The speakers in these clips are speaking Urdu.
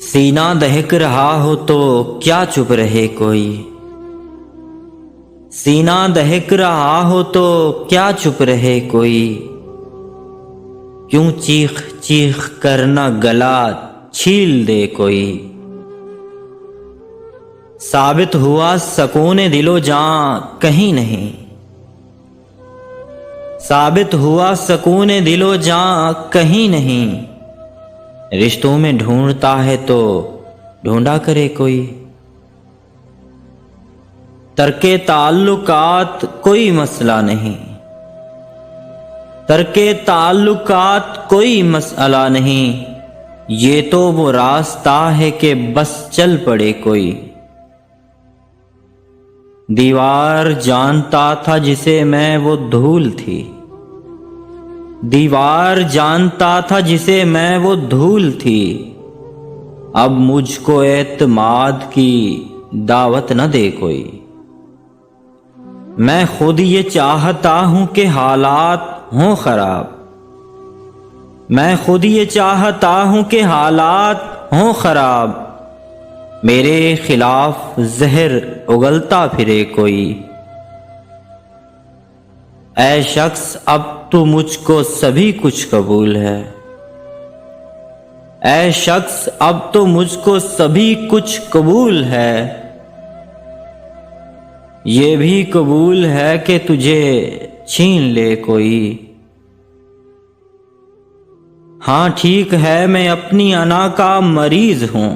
سینہ دہک رہا ہو تو کیا چپ رہے کوئی، سینہ دہک رہا ہو تو کیا چپ رہے کوئی، کیوں چیخ چیخ کرنا گلا چھیل دے کوئی۔ ثابت ہوا سکون دل و جاں کہیں نہیں، ثابت ہوا سکون دل و جاں کہیں نہیں، رشتوں میں ڈھونڈتا ہے تو ڈھونڈا کرے کوئی۔ ترک تعلقات کوئی مسئلہ نہیں، ترک تعلقات کوئی مسئلہ نہیں، یہ تو وہ راستہ ہے کہ بس چل پڑے کوئی۔ دیوار جانتا تھا جسے میں وہ دھول تھی، دیوار جانتا تھا جسے میں وہ دھول تھی، اب مجھ کو اعتماد کی دعوت نہ دے کوئی۔ میں خود یہ چاہتا ہوں کہ حالات ہوں خراب، میں خود یہ چاہتا ہوں کہ حالات ہوں خراب، میرے خلاف زہر اگلتا پھرے کوئی۔ اے شخص اب تو مجھ کو سبھی کچھ قبول ہے، اے شخص اب تو مجھ کو سبھی کچھ قبول ہے، یہ بھی قبول ہے کہ تجھے چھین لے کوئی۔ ہاں ٹھیک ہے میں اپنی انا کا مریض ہوں،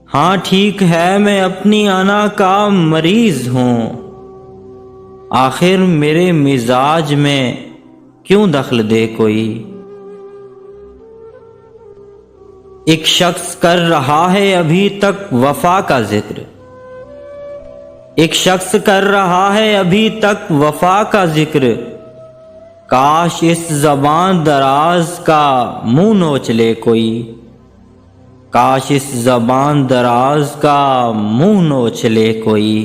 ہاں ٹھیک ہے میں اپنی انا کا مریض ہوں، آخر میرے مزاج میں کیوں دخل دے کوئی۔ ایک شخص کر رہا ہے ابھی تک وفا کا ذکر، ایک شخص کر رہا ہے ابھی تک وفا کا ذکر، کاش اس زبان دراز کا منہ نوچ لے کوئی، کاش اس زبان دراز کا منہ نوچ لے کوئی۔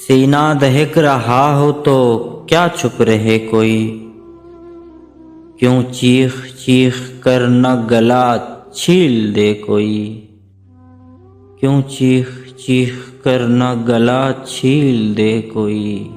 سینہ دہک رہا ہو تو کیا چپ رہے کوئی، کیوں چیخ چیخ کرنا گلا چھیل دے کوئی، کیوں چیخ چیخ کرنا گلا چھیل دے کوئی۔